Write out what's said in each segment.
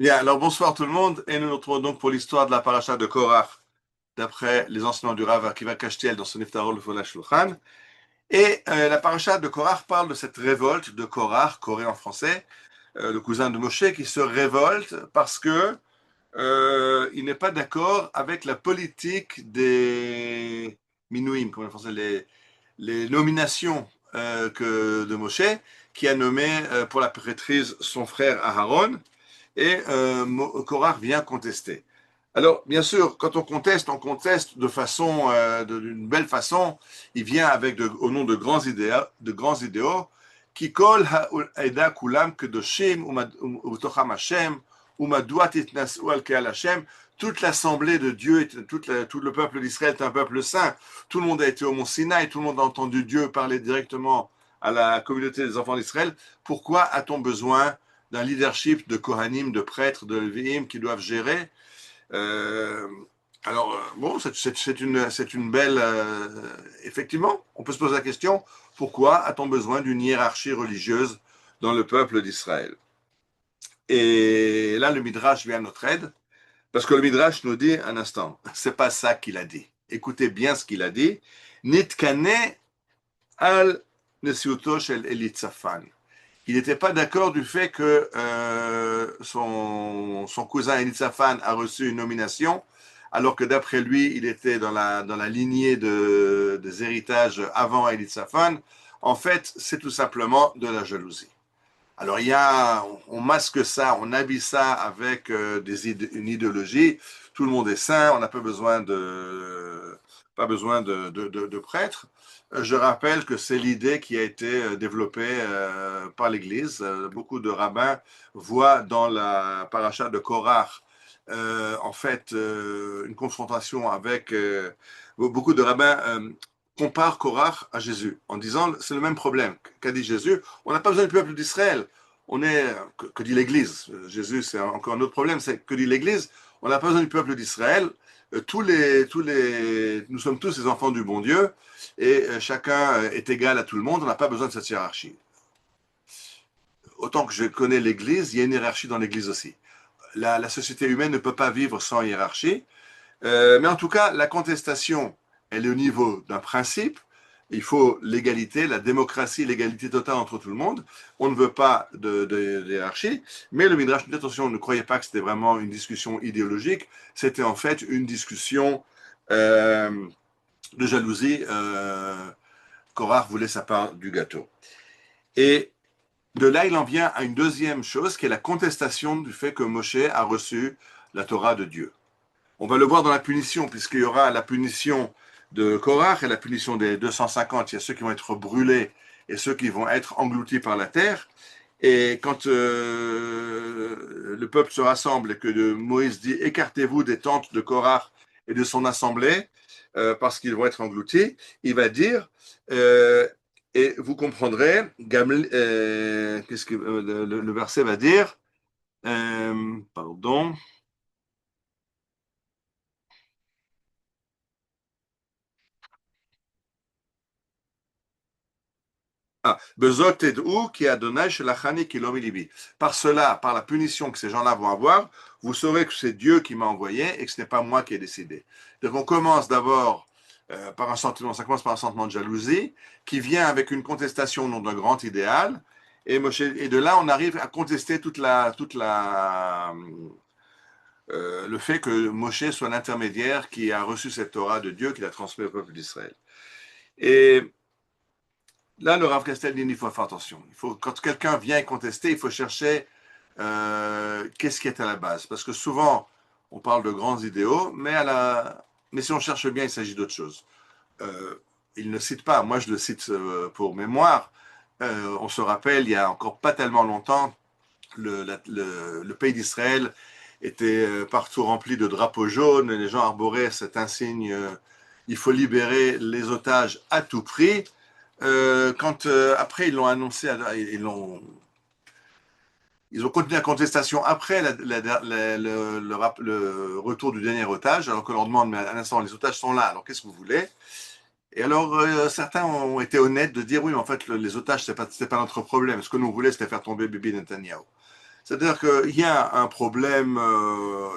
Bien, alors bonsoir tout le monde, et nous nous retrouvons donc pour l'histoire de la paracha de Korach, d'après les enseignements du Rav Akiva Kashtiel dans son Iftarol le Shulchan. Et la paracha de Korach parle de cette révolte de Korach, Corée en français, le cousin de Moshe, qui se révolte parce que il n'est pas d'accord avec la politique des Minouim, comme en français, les nominations de Moshe, qui a nommé pour la prêtrise son frère Aharon. Et Korach vient contester. Alors, bien sûr, quand on conteste de façon, d'une belle façon. Il vient au nom de grands idéaux, qui kol ha'eda kulam kedoshim u'tocham Hashem u'madua titnasu al ke'al Hashem. Toute l'assemblée de Dieu, tout le peuple d'Israël est un peuple saint. Tout le monde a été au mont Sinaï, tout le monde a entendu Dieu parler directement à la communauté des enfants d'Israël. Pourquoi a-t-on besoin d'un leadership de Kohanim, de prêtres, de Lévi'im qui doivent gérer? Euh, bon, c'est une belle. Effectivement, on peut se poser la question, pourquoi a-t-on besoin d'une hiérarchie religieuse dans le peuple d'Israël? Et là, le Midrash vient à notre aide, parce que le Midrash nous dit, un instant, c'est pas ça qu'il a dit. Écoutez bien ce qu'il a dit. Nitkane al nesiuto shel Elitzaphan. Il n'était pas d'accord du fait que son cousin Elitzaphan a reçu une nomination, alors que d'après lui, il était dans la lignée des héritages avant Elitzaphan. En fait, c'est tout simplement de la jalousie. Alors, on masque ça, on habille ça avec une idéologie. Tout le monde est saint, on n'a pas besoin de prêtres. Je rappelle que c'est l'idée qui a été développée par l'Église. Beaucoup de rabbins voient dans la paracha de Korach, en fait, une confrontation avec. Beaucoup de rabbins comparent Korach à Jésus en disant c'est le même problème qu'a dit Jésus. On n'a pas besoin du peuple d'Israël. Que dit l'Église? Jésus, c'est encore un autre problème, c'est que dit l'Église? On n'a pas besoin du peuple d'Israël. Nous sommes tous les enfants du bon Dieu et chacun est égal à tout le monde. On n'a pas besoin de cette hiérarchie. Autant que je connais l'Église, il y a une hiérarchie dans l'Église aussi. La société humaine ne peut pas vivre sans hiérarchie. Mais en tout cas, la contestation, elle est au niveau d'un principe. Il faut l'égalité, la démocratie, l'égalité totale entre tout le monde. On ne veut pas de hiérarchie. Mais le Midrash, attention, ne croyez pas que c'était vraiment une discussion idéologique. C'était en fait une discussion euh, de jalousie. Korach voulait sa part du gâteau. Et de là, il en vient à une deuxième chose, qui est la contestation du fait que Moshe a reçu la Torah de Dieu. On va le voir dans la punition, puisqu'il y aura la punition de Korach et la punition des 250. Il y a ceux qui vont être brûlés et ceux qui vont être engloutis par la terre. Et quand le peuple se rassemble et que Moïse dit écartez-vous des tentes de Korach et de son assemblée, parce qu'ils vont être engloutis, il va dire et vous comprendrez, qu'est-ce que le verset va dire? Pardon. Ah, Bezot ted'u ki Adonai shelachani ki lo milibi. Par cela, par la punition que ces gens-là vont avoir, vous saurez que c'est Dieu qui m'a envoyé et que ce n'est pas moi qui ai décidé. Donc on commence d'abord par un sentiment, ça commence par un sentiment de jalousie qui vient avec une contestation au nom d'un grand idéal. Et de là, on arrive à contester le fait que Moshe soit l'intermédiaire qui a reçu cette Torah de Dieu, qu'il a transmis au peuple d'Israël. Et là, le Rav Kastel dit il faut faire attention. Quand quelqu'un vient contester, il faut chercher qu'est-ce qui est à la base. Parce que souvent, on parle de grands idéaux, mais si on cherche bien, il s'agit d'autre chose. Il ne cite pas, moi je le cite pour mémoire. On se rappelle, il y a encore pas tellement longtemps, le pays d'Israël était partout rempli de drapeaux jaunes, et les gens arboraient cet insigne il faut libérer les otages à tout prix. Quand après ils l'ont annoncé, ils ont continué la contestation après le retour du dernier otage, alors qu'on leur demande, mais à l'instant, les otages sont là, alors qu'est-ce que vous voulez? Et alors, certains ont été honnêtes de dire, oui, mais en fait, les otages, c'est pas notre problème. Ce que nous voulons, c'était faire tomber Bibi Netanyahu. C'est-à-dire qu'il y a un problème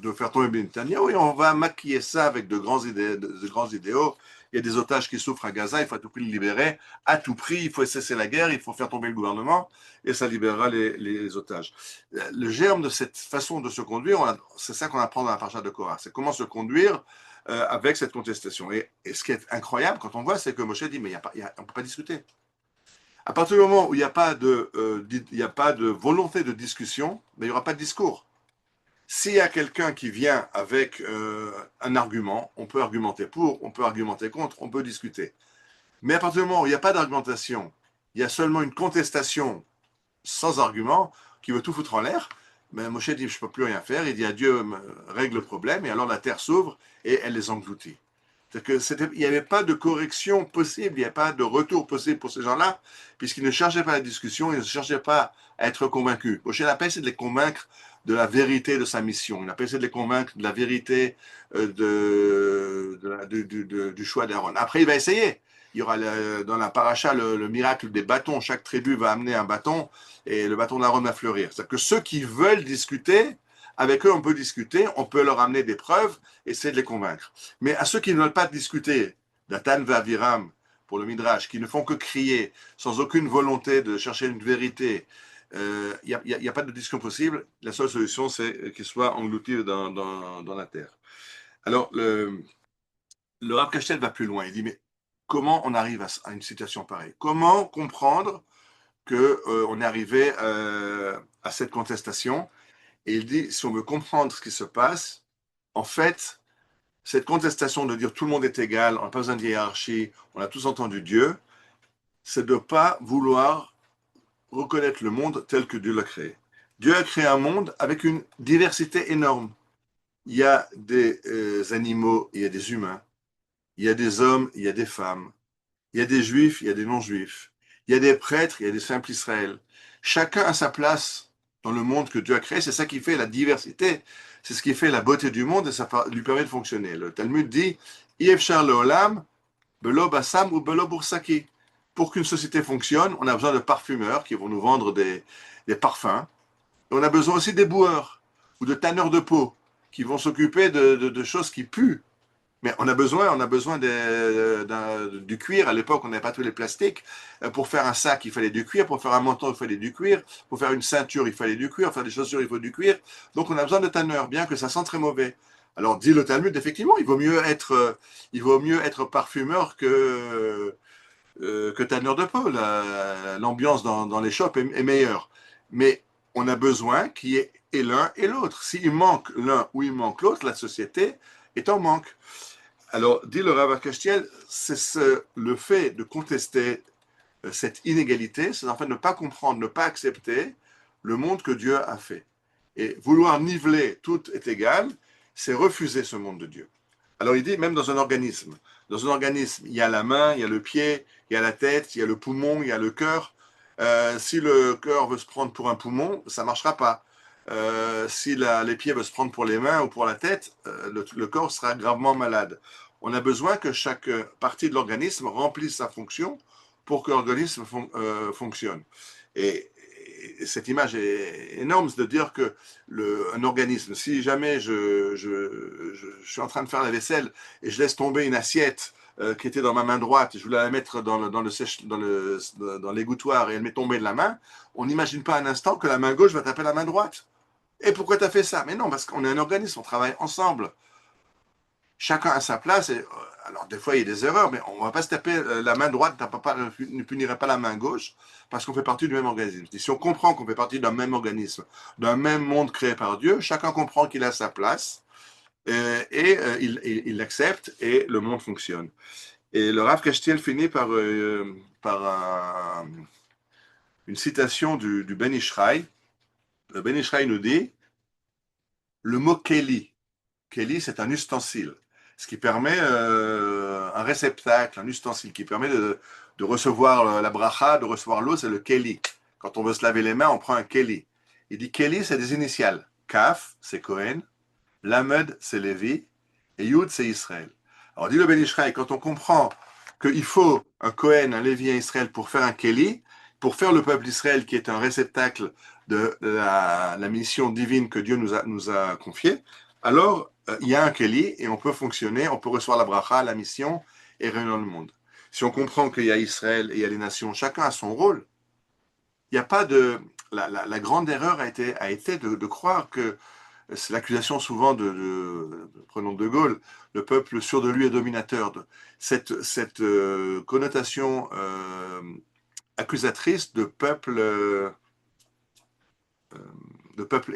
de faire tomber Ben Netanyahu et on va maquiller ça avec de grands idéaux. Il y a des otages qui souffrent à Gaza, il faut à tout prix les libérer. À tout prix, il faut cesser la guerre, il faut faire tomber le gouvernement et ça libérera les otages. Le germe de cette façon de se conduire, c'est ça qu'on apprend dans la paracha de Korah. C'est comment se conduire avec cette contestation. Et ce qui est incroyable quand on voit, c'est que Moshe dit, mais on ne peut pas discuter. À partir du moment où il y a pas de volonté de discussion, ben, il n'y aura pas de discours. S'il y a quelqu'un qui vient avec un argument, on peut argumenter pour, on peut argumenter contre, on peut discuter. Mais à partir du moment où il n'y a pas d'argumentation, il y a seulement une contestation sans argument qui veut tout foutre en l'air, ben Moshe dit je ne peux plus rien faire, il dit à Dieu règle le problème, et alors la terre s'ouvre et elle les engloutit. Il n'y avait pas de correction possible, il n'y avait pas de retour possible pour ces gens-là, puisqu'ils ne cherchaient pas la discussion, ils ne cherchaient pas à être convaincus. Moshe n'a pas essayé de les convaincre de la vérité de sa mission, il n'a pas essayé de les convaincre de la vérité du choix d'Aaron. Après, il va essayer. Il y aura dans la paracha le miracle des bâtons. Chaque tribu va amener un bâton et le bâton d'Aaron va fleurir. C'est-à-dire que ceux qui veulent discuter, avec eux, on peut discuter, on peut leur amener des preuves, essayer de les convaincre. Mais à ceux qui ne veulent pas discuter, Datan Vaviram, pour le Midrash, qui ne font que crier, sans aucune volonté de chercher une vérité, il n'y a pas de discussion possible. La seule solution, c'est qu'ils soient engloutis dans la terre. Alors, le Rav Kashtel va plus loin. Il dit, mais comment on arrive à une situation pareille? Comment comprendre qu'on est arrivé à cette contestation? Et il dit, si on veut comprendre ce qui se passe, en fait, cette contestation de dire tout le monde est égal, on n'a pas besoin de hiérarchie, on a tous entendu Dieu, c'est de ne pas vouloir reconnaître le monde tel que Dieu l'a créé. Dieu a créé un monde avec une diversité énorme. Il y a des animaux, il y a des humains, il y a des hommes, il y a des femmes, il y a des juifs, il y a des non-juifs, il y a des prêtres, il y a des simples Israël. Chacun a sa place dans le monde que Dieu a créé. C'est ça qui fait la diversité. C'est ce qui fait la beauté du monde et ça lui permet de fonctionner. Le Talmud dit Yefshar leolam, belo bassam ou belo boursaki. Pour qu'une société fonctionne, on a besoin de parfumeurs qui vont nous vendre des parfums. Et on a besoin aussi des boueurs ou de tanneurs de peau qui vont s'occuper de choses qui puent. Mais on a besoin du cuir. À l'époque, on n'avait pas tous les plastiques. Pour faire un sac, il fallait du cuir. Pour faire un manteau, il fallait du cuir. Pour faire une ceinture, il fallait du cuir. Pour faire des chaussures, il faut du cuir. Donc, on a besoin de tanneurs, bien que ça sent très mauvais. Alors, dit le Talmud, effectivement, il vaut mieux être parfumeur que tanneur de peau. L'ambiance dans les shops est meilleure. Mais on a besoin qu'il y ait et l'un et l'autre. S'il manque l'un ou il manque l'autre, la société est en manque. Alors, dit le Rav Kashtiel, c'est le fait de contester cette inégalité, c'est en fait ne pas comprendre, ne pas accepter le monde que Dieu a fait. Et vouloir niveler tout est égal, c'est refuser ce monde de Dieu. Alors il dit, même dans un organisme, il y a la main, il y a le pied, il y a la tête, il y a le poumon, il y a le cœur. Si le cœur veut se prendre pour un poumon, ça ne marchera pas. Si les pieds veulent se prendre pour les mains ou pour la tête, le corps sera gravement malade. On a besoin que chaque partie de l'organisme remplisse sa fonction pour que l'organisme fonctionne. Et cette image est énorme, c'est de dire que un organisme, si jamais je suis en train de faire la vaisselle et je laisse tomber une assiette qui était dans ma main droite, et je voulais la mettre dans l'égouttoir et elle m'est tombée de la main, on n'imagine pas un instant que la main gauche va taper la main droite. Et pourquoi tu as fait ça? Mais non, parce qu'on est un organisme, on travaille ensemble. Chacun a sa place. Alors, des fois, il y a des erreurs, mais on ne va pas se taper la main droite, ne punirait pas la main gauche, parce qu'on fait partie du même organisme. Et si on comprend qu'on fait partie d'un même organisme, d'un même monde créé par Dieu, chacun comprend qu'il a sa place, il l'accepte, et le monde fonctionne. Et le Rav Kashtiel finit par une citation du Ben Ishraï. Le Ben Ishraï nous dit le mot Keli. Keli, c'est un ustensile, ce qui permet un réceptacle, un ustensile qui permet de recevoir la bracha, de recevoir l'eau, c'est le Keli. Quand on veut se laver les mains, on prend un Keli. Il dit Keli, c'est des initiales. Kaf, c'est Cohen, Lamed, c'est Lévi, et Yud, c'est Israël. Alors, dit le Ben Ishraï, quand on comprend qu'il faut un Cohen, un Lévi, un Israël pour faire un Keli, pour faire le peuple d'Israël qui est un réceptacle de la mission divine que Dieu nous a confiée, alors il y a un Keli et on peut fonctionner, on peut recevoir la bracha, la mission et régner dans le monde. Si on comprend qu'il y a Israël et il y a les nations, chacun a son rôle, il n'y a pas de... La grande erreur a été de croire que c'est l'accusation souvent prenons De Gaulle, le peuple sûr de lui est dominateur. Cette connotation accusatrice de peuple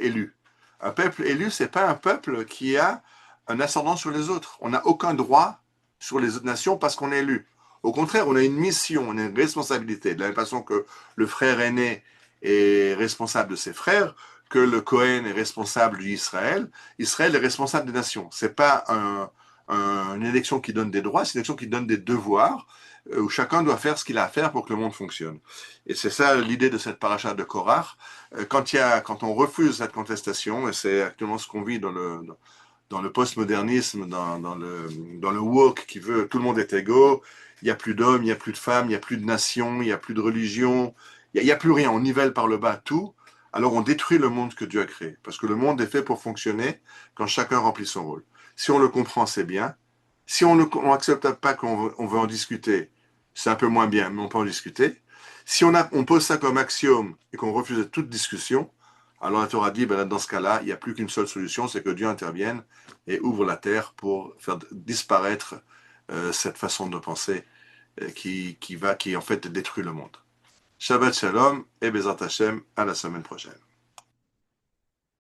élu. Un peuple élu, c'est pas un peuple qui a un ascendant sur les autres. On n'a aucun droit sur les autres nations parce qu'on est élu. Au contraire, on a une mission, on a une responsabilité. De la même façon que le frère aîné est responsable de ses frères, que le Cohen est responsable d'Israël, Israël est responsable des nations. C'est pas une élection qui donne des droits, c'est une élection qui donne des devoirs, où chacun doit faire ce qu'il a à faire pour que le monde fonctionne. Et c'est ça l'idée de cette paracha de Korach. Quand on refuse cette contestation, et c'est actuellement ce qu'on vit dans le postmodernisme, dans le woke qui veut tout le monde est égaux, il n'y a plus d'hommes, il n'y a plus de femmes, il n'y a plus de nations, il n'y a plus de religion, il n'y a plus rien, on nivelle par le bas tout, alors on détruit le monde que Dieu a créé. Parce que le monde est fait pour fonctionner quand chacun remplit son rôle. Si on le comprend, c'est bien. Si on n'accepte pas qu'on veut en discuter, c'est un peu moins bien, mais on peut en discuter. Si on pose ça comme axiome et qu'on refuse toute discussion, alors la Torah dit, dans ce cas-là, il n'y a plus qu'une seule solution, c'est que Dieu intervienne et ouvre la terre pour faire disparaître cette façon de penser qui en fait détruit le monde. Shabbat Shalom et Bezrat Hashem, à la semaine prochaine.